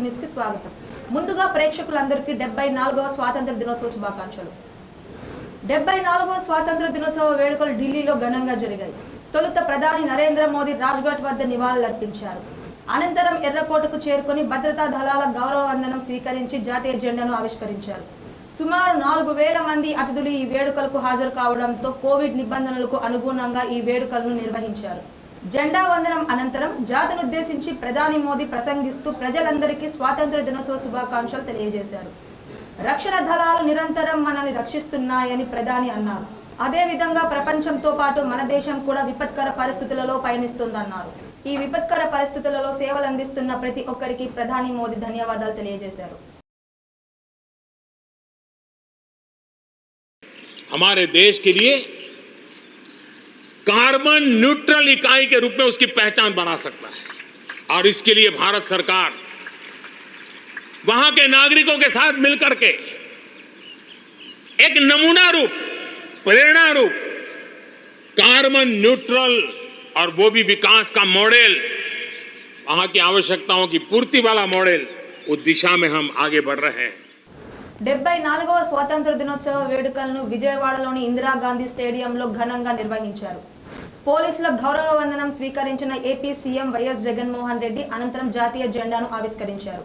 News కి స్వాగతం. ముందుగా ప్రేక్షకులందరికీ 74వ స్వాతంత్ర దినోత్సవ శుభాకాంక్షలు. 74వ స్వాతంత్ర దినోత్సవ వేడుకలు ఢిల్లీలో ఘనంగా జరిగాయి. తొలుత ప్రధాని నరేంద్ర మోదీ రాజ్ఘాట్ వద్ద నివాళులర్పించారు. అనంతరం ఎర్రకోటకు చేరుకొని భద్రతా దళాల గౌరవ వందనం స్వీకరించి జాతీయ జెండాను ఆవిష్కరించారు. సుమారు 4000 మంది అతిథులు ఈ వేడుకలకు హాజరు కావడంతో కోవిడ్ నిబంధనలకు అనుగుణంగా ఈ వేడుకలను నిర్వహించారు. జెండా వందనం అనంతరం జాతినుద్దేశించి ప్రధాని మోదీ ప్రసంగిస్తూ ప్రజలందరికీ స్వాతంత్ర దినోత్సవ శుభాకాంక్షలు తెలియజేశారు. రక్షణ దళాలు నిరంతరం మనల్ని రక్షిస్తున్నాయని ప్రధాని అన్నారు. అదేవిధంగా ప్రపంచంతో పాటు మన దేశం కూడా విపత్కర పరిస్థితులలో పయనిస్తుందన్నారు. ఈ విపత్కర పరిస్థితులలో సేవలు అందిస్తున్న ప్రతి ఒక్కరికి ప్రధాని మోదీ ధన్యవాదాలు తెలియజేశారు. हमारे देश के लिए कार्बन न्यूट्रल इकाई के रूप में उसकी पहचान बना सकता है और इसके लिए भारत सरकार वहां के नागरिकों के साथ मिलकर के एक नमूना रूप, प्रेरणा रूप कार्बन न्यूट्रल और वो भी विकास का मॉडल, वहां की आवश्यकताओं की पूर्ति वाला मॉडल, उस दिशा में हम आगे बढ़ रहे हैं. 74వ స్వాతంత్ర దినోత్సవ వేడుకలను విజయవాడలోని ఇందిరాగాంధీ స్టేడియంలో ఘనంగా నిర్వహించారు. పోలీసుల గౌరవ వందనం స్వీకరించిన AP CM YS Jaganmohan Reddy అనంతరం జాతీయ జెండాను ఆవిష్కరించారు.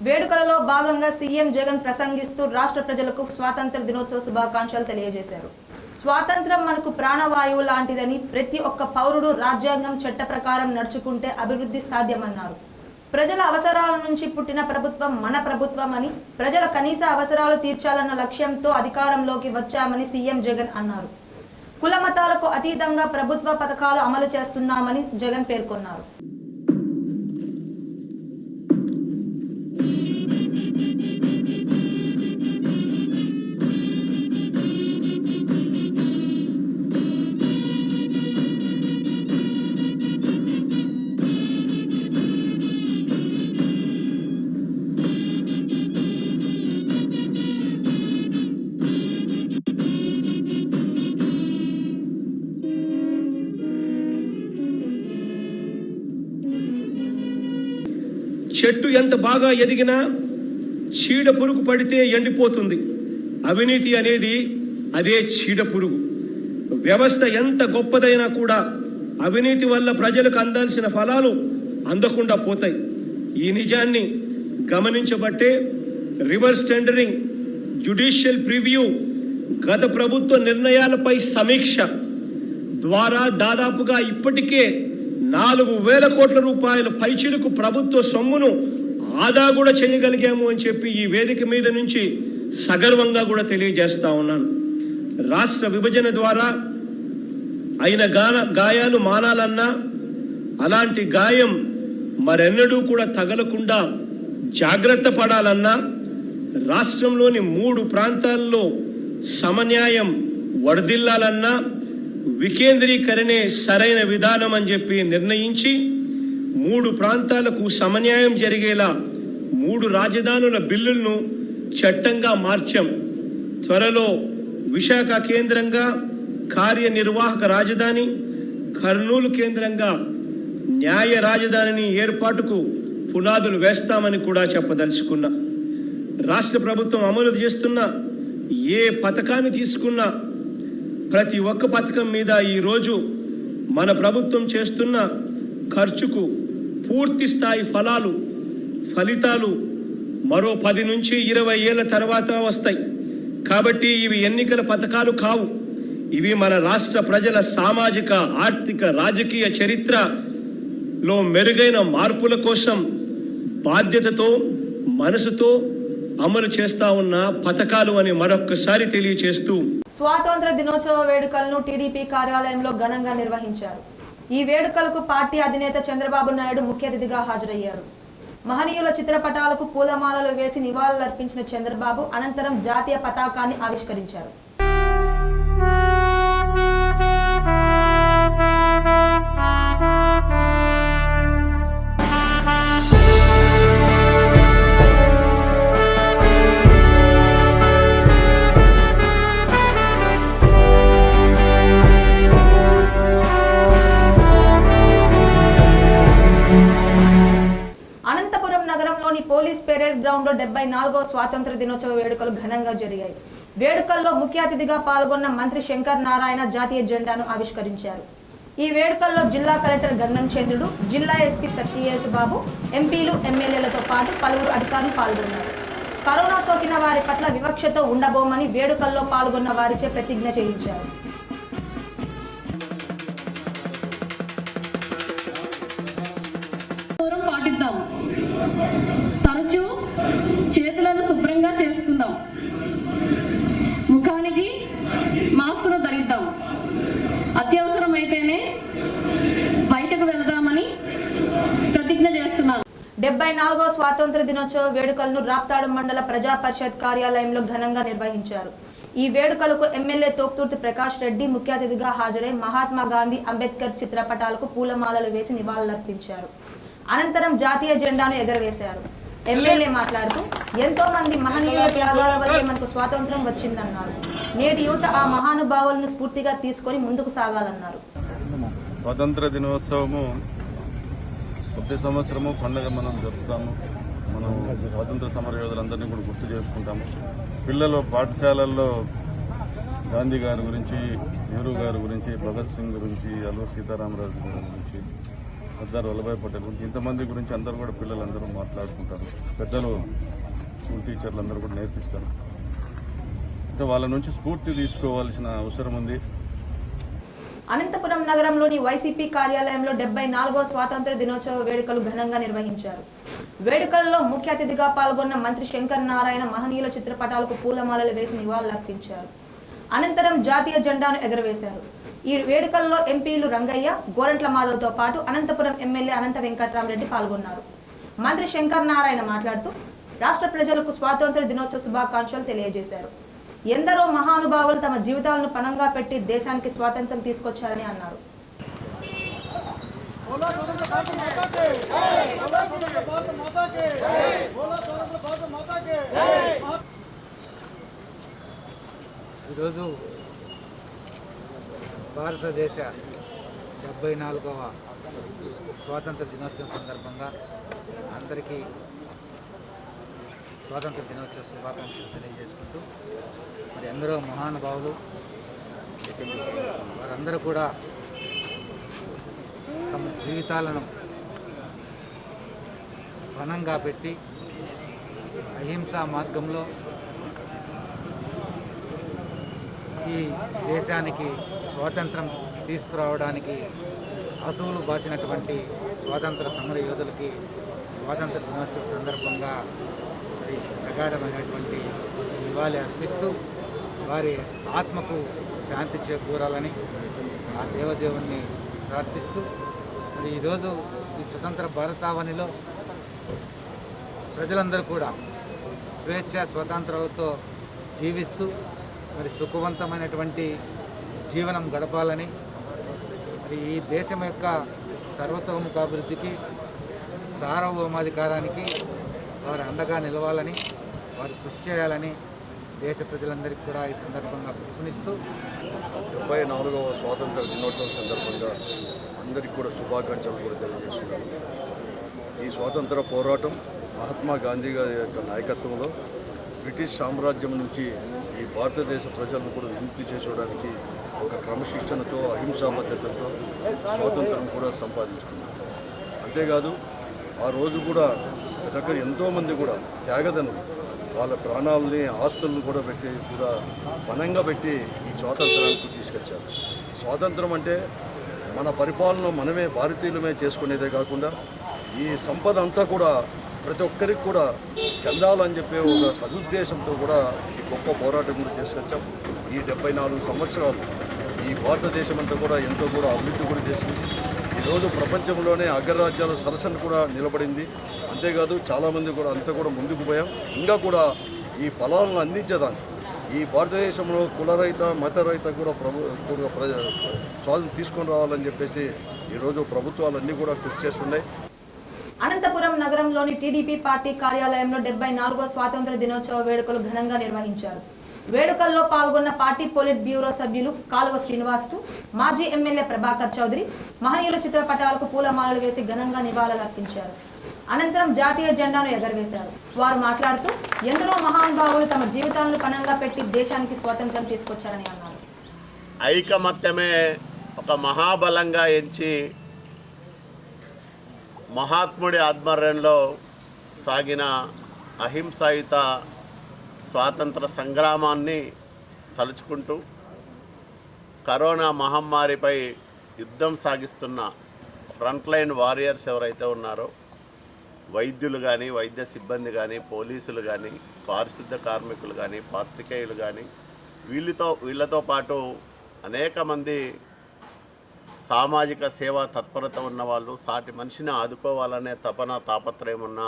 వేడుకలలో భాగంగా సీఎం జగన్ ప్రసంగిస్తూ రాష్ట్ర ప్రజలకు స్వాతంత్ర దినోత్సవ శుభాకాంక్షలు తెలియజేశారు. స్వాతంత్రం మనకు ప్రాణవాయువు లాంటిదని, ప్రతి ఒక్క పౌరుడు రాజ్యాంగం చట్ట ప్రకారం నడుచుకుంటే అభివృద్ధి సాధ్యమన్నారు. ప్రజల అవసరాల నుంచి పుట్టిన ప్రభుత్వం మన ప్రభుత్వం అని, ప్రజల కనీస అవసరాలు తీర్చాలన్న లక్ష్యంతో అధికారంలోకి వచ్చామని సీఎం జగన్ అన్నారు. కుల మతాలకు అతీతంగా ప్రభుత్వ పథకాలు అమలు చేస్తున్నామని జగన్ పేర్కొన్నారు. చెట్టు ఎంత బాగా ఎదిగినా చీడ పురుగు పడితే ఎండిపోతుంది. అవినీతి అనేది అదే చీడ పురుగు. వ్యవస్థ ఎంత గొప్పదైనా కూడా అవినీతి వల్ల ప్రజలకు అందాల్సిన ఫలాలు అందకుండా పోతాయి. ఈ నిజాన్ని గమనించబట్టే రివర్స్ టెండరింగ్, జ్యుడిషియల్ ప్రివ్యూ, గత ప్రభుత్వ నిర్ణయాలపై సమీక్ష ద్వారా దాదాపుగా ఇప్పటికే 4000 కోట్ల రూపాయల పైచిలుకు ప్రభుత్వ సొమ్మును ఆదా కూడా చేయగలిగాము అని చెప్పి ఈ వేదిక మీద నుంచి సగర్వంగా కూడా తెలియజేస్తా ఉన్నాను. రాష్ట్ర విభజన ద్వారా అయిన గాయాలు మానాలన్నా, అలాంటి గాయం మరెన్నడూ కూడా తగలకుండా జాగ్రత్త పడాలన్నా, రాష్ట్రంలోని 3 ప్రాంతాల్లో సమన్యాయం వర్ధిల్లాలన్నా వికేంద్రీకరణే సరైన విధానం అని చెప్పి నిర్ణయించి 3 ప్రాంతాలకు సమన్యాయం జరిగేలా 3 రాజధానుల బిల్లులను చట్టంగా మార్చాం. త్వరలో విశాఖ కేంద్రంగా కార్యనిర్వాహక రాజధాని, కర్నూలు కేంద్రంగా న్యాయ రాజధానిని ఏర్పాటుకు పునాదులు వేస్తామని కూడా చెప్పదలుచుకున్నా. రాష్ట్ర ప్రభుత్వం అమలు చేస్తున్న ఏ పథకాన్ని తీసుకున్నా ప్రతి ఒక్క పథకం మీద ఈరోజు మన ప్రభుత్వం చేస్తున్న ఖర్చుకు పూర్తి స్థాయి ఫలితాలు మరో 10 నుంచి 20 ఏళ్ల తర్వాత వస్తాయి. కాబట్టి ఇవి ఎన్నికల పథకాలు కావు. ఇవి మన రాష్ట్ర ప్రజల సామాజిక, ఆర్థిక, రాజకీయ చరిత్రలో మెరుగైన మార్పుల కోసం బాధ్యతతో, మనసుతో అమలు చేస్తా ఉన్న పథకాలు అని మరొక్కసారి తెలియజేస్తూ స్వాతంత్ర దినోత్సవ వేడుకలను టీడీపీ కార్యాలయంలో ఘనంగా నిర్వహించారు. ఈ వేడుకలకు పార్టీ అధినేత చంద్రబాబు నాయుడు ముఖ్య అతిథిగా హాజరయ్యారు. మహనీయుల చిత్రపటాలకు పూలమాలలు వేసి నివాళులర్పించిన చంద్రబాబు అనంతరం జాతీయ పతాకాన్ని ఆవిష్కరించారు. పెరేడ్ గ్రౌండ్ లో 74వ స్వాతంత్ర దినోత్సవ వేడుకలు ఘనంగా జరిగాయి. వేడుకల్లో ముఖ్య అతిథిగా పాల్గొన్న మంత్రి శంకర్ నారాయణ జాతీయ జెండాను ఆవిష్కరించారు. ఈ వేడుకల్లో జిల్లా కలెక్టర్ గంగం చంద్రుడు, జిల్లా ఎస్పీ సత్యయేసుబాబు, ఎంపీలు, ఎమ్మెల్యేలతో పాటు పలువురు అధికారులు పాల్గొన్నారు. కరోనా సోకిన వారి పట్ల వివక్షతో ఉండబోమని వేడుకల్లో పాల్గొన్న వారిచే ప్రతిజ్ఞ చేయించారు. పాటిద్దాం, తరచూ చేతులను శుభ్రంగా చేసుకుందాం, ముఖానికి మాస్కును ధరిద్దాం, అత్యవసరమైతేనే బయటకు వెళదామని ప్రతిజ్ఞ చేస్తున్నాను. 74వ స్వాతంత్ర దినోత్సవ వేడుకలను రాప్తాడు మండల ప్రజా పరిషత్ కార్యాలయంలో ఘనంగా నిర్వహించారు. ఈ వేడుకలకు ఎమ్మెల్యే తోక్తుర్తి ప్రకాష్ రెడ్డి ముఖ్య అతిథిగా హాజరై మహాత్మా గాంధీ, అంబేద్కర్ చిత్రపటాలకు పూలమాలలు వేసి నివాళులర్పించారు. అనంతరం జాతీయ జెండాను ఎగరవేశారు. ఎమ్మెల్యే మాట్లాడుతూ ఎంతో మంది మహనీయుల త్యాగాల వల్లే మనకు స్వాతంత్రం వచ్చిందన్నారు. నేటి యువత ఆ మహానుభావులను స్ఫూర్తిగా తీసుకొని ముందుకు సాగాలన్నారు. స్వాతంత్ర దినోత్సవము ప్రతి సంవత్సరము పండుగ మనం జరుపుతాము. మనం స్వాతంత్ర సమర యోధులందరినీ కూడా గుర్తు చేసుకుంటాము. పిల్లలు పాఠశాలల్లో గాంధీ గారి గురించి, నెహ్రూ గారి గురించి, భగత్ సింగ్ గురించి, అల్లూరి సీతారామరాజు గారి గురించి, సర్దార్ వల్లభాయ్ పటేల్ గురించి, ఇంతమంది గురించి అందరూ కూడా పిల్లలందరూ మాట్లాడుకుంటారు. పెద్దలు, స్కూల్ టీచర్లు అందరూ కూడా నేర్పిస్తారు. అంటే వాళ్ళ నుంచి స్ఫూర్తి తీసుకోవాల్సిన అవసరం ఉంది. అనంతపురం నగరంలోని వైసీపీ కార్యాలయంలో 74వ స్వాతంత్ర దినోత్సవ వేడుకలు ఘనంగా నిర్వహించారు. వేడుకల్లో ముఖ్య అతిథిగా పాల్గొన్న మంత్రి శంకర్ నారాయణ మహనీయుల చిత్రపటాలకు పూలమాలలు వేసి నివాళులర్పించారు. అనంతరం జాతీయ జెండాను ఎగరవేశారు. ఈ వేడుకల్లో ఎంపీలు రంగయ్య, గోరంట్ల మాధవ్తో పాటు అనంతపురం ఎమ్మెల్యే అనంత వెంకట్రామరెడ్డి పాల్గొన్నారు. మంత్రి శంకర్ నారాయణ మాట్లాడుతూ రాష్ట్ర ప్రజలకు స్వాతంత్ర దినోత్సవ శుభాకాంక్షలు తెలియజేశారు. ఎందరో మహానుభావులు తమ జీవితాలను పణంగా పెట్టి దేశానికి స్వాతంత్రం తీసుకొచ్చారని అన్నారు. ఈరోజు భారతదేశ 74వ స్వాతంత్ర దినోత్సవం సందర్భంగా అందరికీ స్వాతంత్ర దినోత్సవ శుభాకాంక్షలు తెలియజేసుకుంటూ, మరి ఎందరో మహానుభావులు వారందరూ కూడా తమ జీవితాలను పణంగా పెట్టి అహింసా మార్గంలో ఈ దేశానికి స్వాతంత్రం తీసుకురావడానికి అసువులు బాసినటువంటి స్వాతంత్ర సమర యోధులకి స్వాతంత్ర దినోత్సవ సందర్భంగా మరి ప్రగాఢమైనటువంటి నివాళి అర్పిస్తూ వారి ఆత్మకు శాంతి చేకూరాలని ఆ దేవదేవుణ్ణి ప్రార్థిస్తూ, మరి ఈరోజు ఈ స్వతంత్ర భారతావనిలో ప్రజలందరూ కూడా స్వేచ్ఛ స్వాతంత్రాలతో జీవిస్తూ మరి సుఖవంతమైనటువంటి జీవనం గడపాలని, మరి ఈ దేశం యొక్క సర్వతోముఖాభివృద్ధికి, సార్వభౌమాధికారానికి వారు అండగా నిలవాలని, వారు కృషి చేయాలని దేశ ప్రజలందరికీ కూడా ఈ సందర్భంగా పిలుపునిస్తూ 74వ స్వాతంత్ర దినోత్సవం సందర్భంగా అందరికీ కూడా శుభాకాంక్షలు కూడా తెలియజేస్తున్నాను. ఈ స్వాతంత్ర పోరాటం మహాత్మా గాంధీ గారి యొక్క నాయకత్వంలో బ్రిటిష్ సామ్రాజ్యం నుంచి ఈ భారతదేశ ప్రజలను కూడా విముక్తి చేసుకోవడానికి ఒక క్రమశిక్షణతో, అహింసాబద్ధతతో స్వాతంత్రం కూడా సంపాదించుకున్నారు. అంతేకాదు ఆ రోజు కూడా దగ్గర ఎంతోమంది కూడా త్యాగదనులు వాళ్ళ ప్రాణాలని, ఆస్తులను కూడా పెట్టి కూడా పణంగా పెట్టి ఈ స్వాతంత్రానికి తీసుకొచ్చారు. స్వాతంత్రం అంటే మన పరిపాలన మనమే భారతీయులమే చేసుకునేదే కాకుండా ఈ సంపద అంతా కూడా ప్రతి ఒక్కరికి కూడా చెందాలని చెప్పే ఒక సదుద్దేశంతో కూడా ఈ గొప్ప పోరాటం కూడా చేసుకొచ్చాం. ఈ 74 సంవత్సరాలు ఈ భారతదేశం అంతా కూడా ఎంతో కూడా అభివృద్ధి కూడా చేసింది. ఈరోజు ప్రపంచంలోనే అగ్రరాజ్యాల సరసన కూడా నిలబడింది. అంతేకాదు చాలామంది కూడా అంతా కూడా ముందుకు పోయాం. ఇంకా కూడా ఈ ఫలాలను అందించేదాన్ని ఈ భారతదేశంలో కులరహిత, మతరహిత కూడా స్వాతంత్రం తీసుకొని రావాలని చెప్పేసి ఈరోజు ప్రభుత్వాలన్నీ కూడా కృషి చేస్తున్నాయి. అనంతపురం నగరంలోని టీడీపీ పార్టీ కార్యాలయంలో 74వ స్వాతంత్ర దినోత్సవ వేడుకలు ఘనంగా నిర్వహించారు. వేడుకల్లో పాల్గొన్న పార్టీ పోలిట్ బ్యూరో సభ్యులు కాలువ శ్రీనివాసులు, మాజీ ఎమ్మెల్యే ప్రభాకర్ చౌదరి మహనీయుల చిత్రపటాలకు పూలమాలలు వేసి ఘనంగా నివాళులర్పించారు. అనంతరం జాతీయ జెండాను ఎగరవేశారు. వారు మాట్లాడుతూ ఎందరో మహానుభావులు తమ జీవితాలను పణంగా పెట్టి దేశానికి స్వాతంత్ర్యం తీసుకొచ్చారని అన్నారు. ఐకమత్యమే ఒక మహాబలంగా ఎంచి మహాత్ముడి ఆధ్వర్యంలో సాగిన అహింసాయుత స్వాతంత్ర సంగ్రామాన్ని తలుచుకుంటూ కరోనా మహమ్మారిపై యుద్ధం సాగిస్తున్న ఫ్రంట్ లైన్ వారియర్స్ ఎవరైతే ఉన్నారో వైద్యులు కానీ, వైద్య సిబ్బంది కానీ, పోలీసులు కానీ, పారిశుద్ధ కార్మికులు కానీ, పాత్రికేయులు కానీ వీళ్ళతో పాటు అనేక మంది సామాజిక సేవా తత్పరత ఉన్నవాళ్ళు, సాటి మనిషిని ఆదుకోవాలనే తపన తాపత్రయం ఉన్న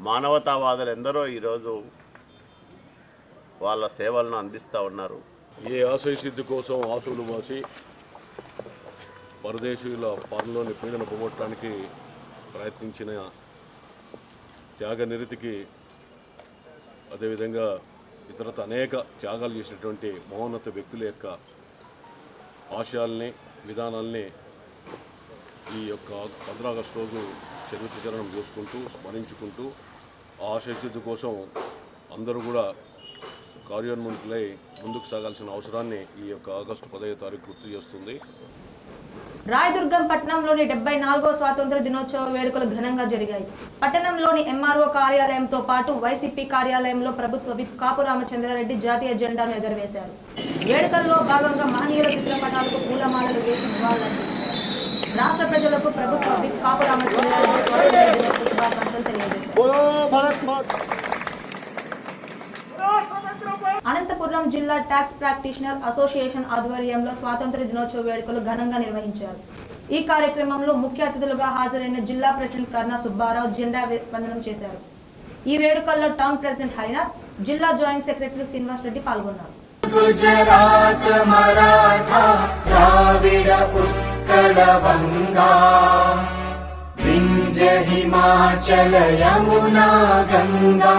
మానవతావాదులు ఎందరో ఈరోజు వాళ్ళ సేవలను అందిస్తూ ఉన్నారు. ఏ ఆశయ సిద్ధి కోసం ఆశలు వాసి పరదేశీయుల పాలనలోని పీడన పోగొట్టడానికి ప్రయత్నించిన త్యాగనిరతికి, అదేవిధంగా ఇతరత అనేక త్యాగాలు చేసినటువంటి మహోన్నత వ్యక్తుల యొక్క ఆశయాల్ని, విధానాల్ని ఈ యొక్క 15 ఆగస్టు రోజు చరిత్రచరణం చేసుకుంటూ, స్మరించుకుంటూ ఆశయ సిద్ధి కోసం అందరూ కూడా కార్యోన్ముఖులై ముందుకు సాగాల్సిన అవసరాన్ని ఈ యొక్క ఆగస్టు 15వ తారీఖు గుర్తు చేస్తుంది. రాయదుర్గం పట్టణంలోని 74వ స్వాతంత్ర దినోత్సవ వేడుకలు ఘనంగా జరిగాయి. పట్టణంలోని ఎంఆర్ఓ కార్యాలయంతో పాటు వైసీపీ కార్యాలయంలో ప్రభుత్వ విప్ కాపు రామచంద్రారెడ్డి జాతీయ జెండాను ఎగరవేశారు. వేడుకల్లో భాగంగా మహనీయుల చిత్రపటాలకు పూలమాలలు వేసి నివాళులర్పించారు. రాష్ట్ర ప్రజలకు ప్రభుత్వ విప్ కాపు రామచంద్రారెడ్డి స్వాతంత్ర దినోత్సవ శుభాకాంక్షలు తెలియజేశారు. అనంతపురం జిల్లా ట్యాక్స్ ప్రాక్టీషనర్ అసోసియేషన్ ఆధ్వర్యంలో స్వాతంత్ర దినోత్సవ వేడుకలు ఘనంగా నిర్వహించారు. ఈ కార్యక్రమంలో ముఖ్య అతిథులుగా హాజరైన జిల్లా ప్రెసిడెంట్ కర్ణ సుబ్బారావు జెండా వందనం చేశారు. ఈ వేడుకల్లో టౌన్ ప్రెసిడెంట్ హరినాథ్, జిల్లా జాయింట్ సెక్రటరీ శ్రీనివాస్ రెడ్డి పాల్గొన్నారు. గుజరాత్, మరాఠా, ద్రావిడ, ఉత్కళ, వంగా, వింధ్య, హిమాచల, యమునా, గంగా,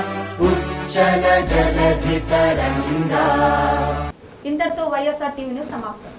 ఉచ్చల జలధి తరంగా. ఇంతటితో వైఎస్ఆర్ టీవీ న్యూస్ సమాప్తం.